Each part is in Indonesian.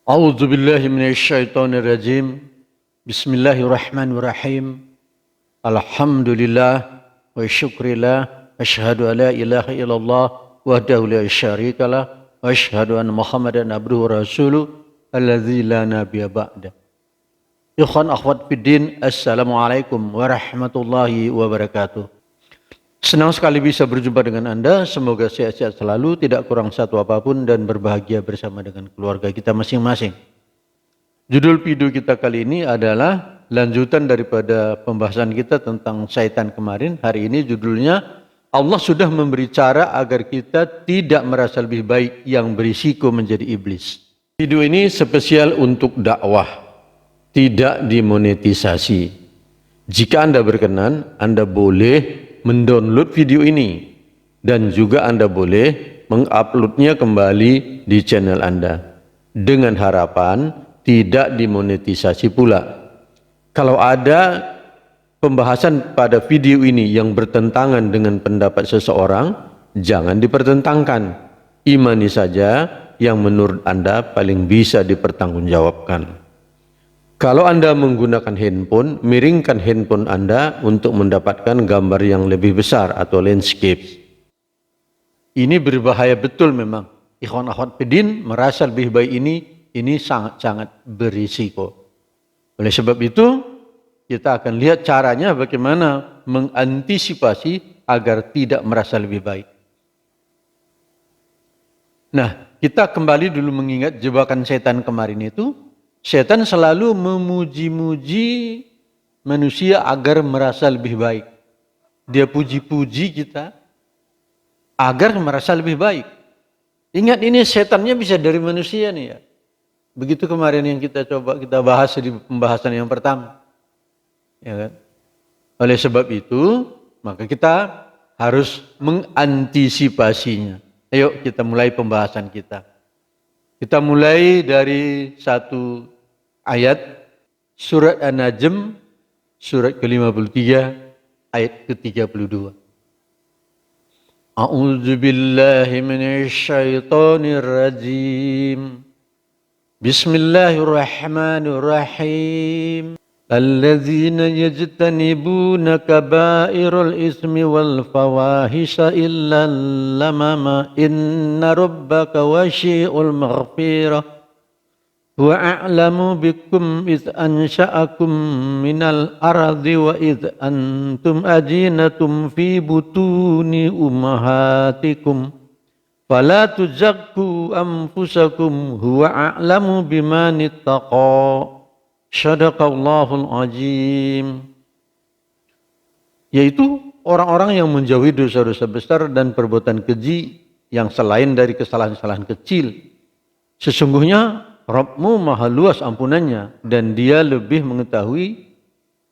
A'udzu billahi minasyaitonir rajim. Bismillahirrahmanirrahim. Alhamdulillah wa syukrillah asyhadu an la ilaha illallah wahdahu la syarikalah wa asyhadu anna Muhammadan abduhu wa rasuluh alladzi la nabiyya ba'da. Ikhwan akhwat fiddin, assalamualaikum warahmatullahi wabarakatuh. Senang sekali bisa berjumpa dengan Anda. Semoga sehat-sehat selalu, tidak kurang satu apapun, dan berbahagia bersama dengan keluarga kita masing-masing. Judul video kita kali ini adalah lanjutan daripada pembahasan kita tentang syaitan kemarin. Hari ini judulnya, Allah sudah memberi cara agar kita tidak merasa lebih baik yang berisiko menjadi iblis. Video ini spesial untuk dakwah, tidak dimonetisasi. Jika Anda berkenan, Anda boleh mendownload video ini dan juga Anda boleh menguploadnya kembali di channel Anda dengan harapan tidak dimonetisasi pula. Kalau ada pembahasan pada video ini yang bertentangan dengan pendapat seseorang, jangan dipertentangkan. Imani saja yang menurut Anda paling bisa dipertanggungjawabkan. Kalau Anda menggunakan handphone, miringkan handphone Anda untuk mendapatkan gambar yang lebih besar atau landscape. Ini berbahaya betul memang. Ikhwan akhwat fiddin, merasa lebih baik ini sangat-sangat berisiko. Oleh sebab itu, kita akan lihat caranya bagaimana mengantisipasi agar tidak merasa lebih baik. Nah, kita kembali dulu mengingat jebakan setan kemarin itu. Setan selalu memuji-muji manusia agar merasa lebih baik. Dia puji-puji kita agar merasa lebih baik. Ingat, ini setannya bisa dari manusia nih ya. Begitu kemarin yang kita bahas di pembahasan yang pertama. Ya kan? Oleh sebab itu, maka kita harus mengantisipasinya. Ayo kita mulai pembahasan kita. Kita mulai dari satu ayat surat An-Najm surat ke-53 ayat ke-32. A'udzu billahi minasy syaithanir rajim. Bismillahirrahmanirrahim. Alladzina yajtanibuna kabairal ismi wal fawahisha illa lamama inna rabbaka wasyi'ul maghfirah wa a'lamu bikum iz ansha'akum minal ardi wa iz antum ajinatum fi butuni ummahatikum fala tuzakku anfusakum huwa a'lamu biman ittaqa. Shadaqallahul azim. Yaitu orang-orang yang menjauhi dosa-dosa besar dan perbuatan keji yang selain dari kesalahan-kesalahan kecil. Sesungguhnya Rabbmu maha luas ampunannya dan dia lebih mengetahui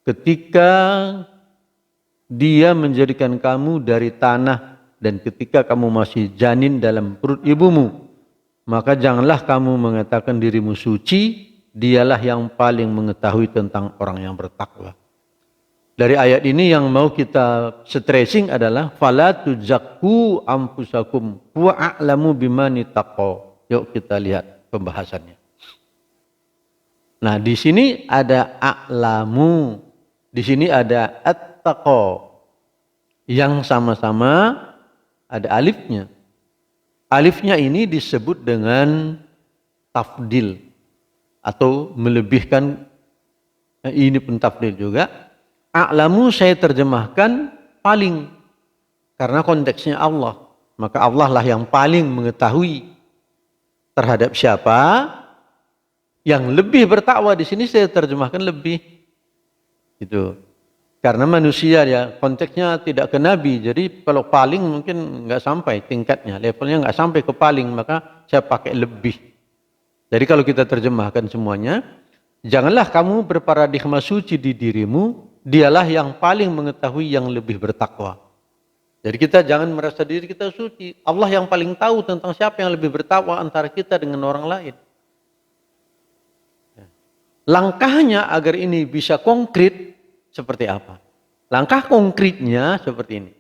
ketika dia menjadikan kamu dari tanah dan ketika kamu masih janin dalam perut ibumu. Maka janganlah kamu mengatakan dirimu suci, dialah yang paling mengetahui tentang orang yang bertakwa. Dari ayat ini yang mau kita stressing adalah fala tuzakku anfusakum wa a'lamu bimani taqwa. Yuk kita lihat pembahasannya. Nah, di sini ada a'lamu, di sini ada at-taqwa yang sama-sama ada alifnya. Alifnya ini disebut dengan tafdil atau melebihkan, ini pun tafdil juga. A'lamu saya terjemahkan paling, karena konteksnya Allah. Maka Allah lah yang paling mengetahui terhadap siapa yang lebih bertakwa. Di sini saya terjemahkan lebih. Gitu. Karena manusia ya konteksnya tidak ke nabi. Jadi kalau paling mungkin nggak sampai tingkatnya, levelnya nggak sampai ke paling, maka saya pakai lebih. Jadi kalau kita terjemahkan semuanya, janganlah kamu berparadigma suci di dirimu, dialah yang paling mengetahui yang lebih bertakwa. Jadi kita jangan merasa diri kita suci. Allah yang paling tahu tentang siapa yang lebih bertakwa antara kita dengan orang lain. Langkahnya agar ini bisa konkret seperti apa? Langkah konkretnya seperti ini.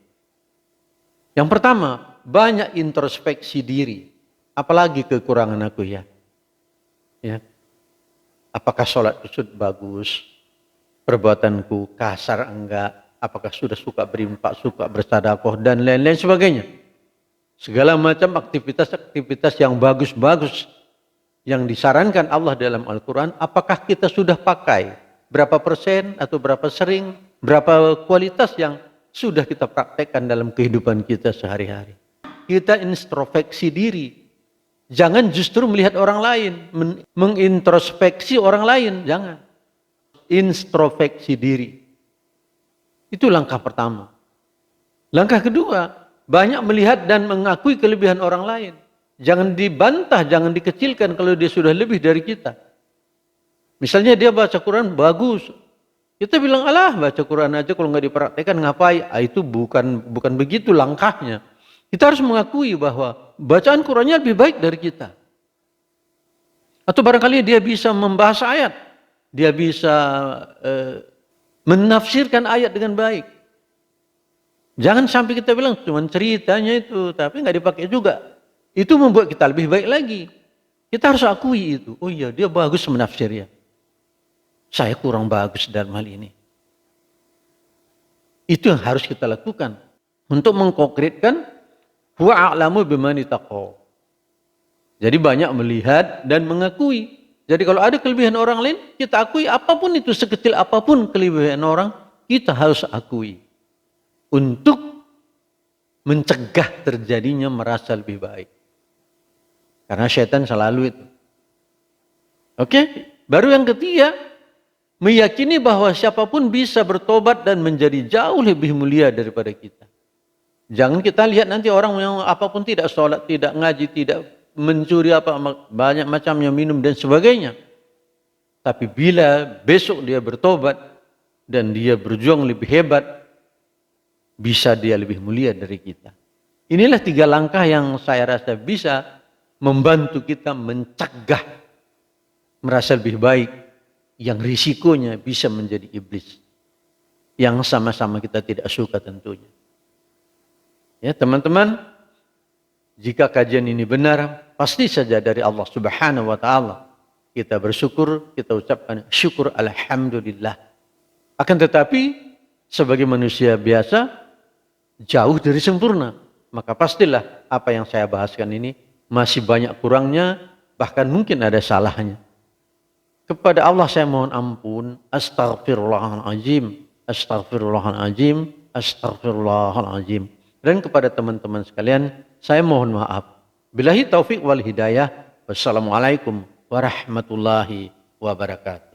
Yang pertama, banyak introspeksi diri. Apalagi kekurangan aku ya. Ya. Apakah sholat kusut bagus? Perbuatanku kasar enggak? Apakah sudah suka berinfak, suka bersedekah dan lain-lain sebagainya. Segala macam aktivitas-aktivitas yang bagus-bagus yang disarankan Allah dalam Al-Quran, apakah kita sudah pakai? Berapa persen atau berapa sering, berapa kualitas yang sudah kita praktekkan dalam kehidupan kita sehari-hari. Kita introspeksi diri. Jangan justru melihat orang lain, mengintrospeksi orang lain, jangan. Introspeksi diri. Itu langkah pertama. Langkah kedua, banyak melihat dan mengakui kelebihan orang lain. Jangan dibantah, jangan dikecilkan kalau dia sudah lebih dari kita. Misalnya dia baca Quran bagus. Kita bilang, alah baca Quran aja kalau nggak dipraktekkan ngapain? Itu bukan begitu langkahnya. Kita harus mengakui bahwa bacaan Qurannya lebih baik dari kita. Atau barangkali dia bisa membahas ayat. Dia bisa menafsirkan ayat dengan baik. Jangan sampai kita bilang cuma ceritanya itu, tapi nggak dipakai juga. Itu membuat kita lebih baik lagi. Kita harus akui itu. Oh iya, dia bagus menafsirnya. Saya kurang bagus dalam hal ini. Itu yang harus kita lakukan untuk mengkonkretkan huwa a'lamu bimani taqwa. Jadi banyak melihat dan mengakui. Jadi kalau ada kelebihan orang lain, kita akui apapun itu, sekecil apapun kelebihan orang, kita harus akui. Untuk mencegah terjadinya merasa lebih baik. Karena syaitan selalu itu. Oke? Baru yang ketiga, meyakini bahwa siapapun bisa bertobat dan menjadi jauh lebih mulia daripada kita. Jangan kita lihat nanti orang yang apapun tidak sholat, tidak ngaji, tidak mencuri apa banyak macamnya, minum dan sebagainya. Tapi bila besok dia bertobat dan dia berjuang lebih hebat, bisa dia lebih mulia dari kita. Inilah 3 langkah yang saya rasa bisa membantu kita mencegah merasa lebih baik yang risikonya bisa menjadi iblis. Yang sama-sama kita tidak suka tentunya. Ya teman-teman, jika kajian ini benar, pasti saja dari Allah Subhanahu wa taala. Kita bersyukur, kita ucapkan syukur alhamdulillah. Akan tetapi sebagai manusia biasa jauh dari sempurna. Maka pastilah apa yang saya bahaskan ini masih banyak kurangnya, bahkan mungkin ada salahnya. Kepada Allah saya mohon ampun. Astaghfirullahaladzim, astaghfirullahaladzim, astaghfirullahaladzim. Dan kepada teman-teman sekalian, saya mohon maaf. Billahi taufik wal hidayah. Wassalamualaikum warahmatullahi wabarakatuh.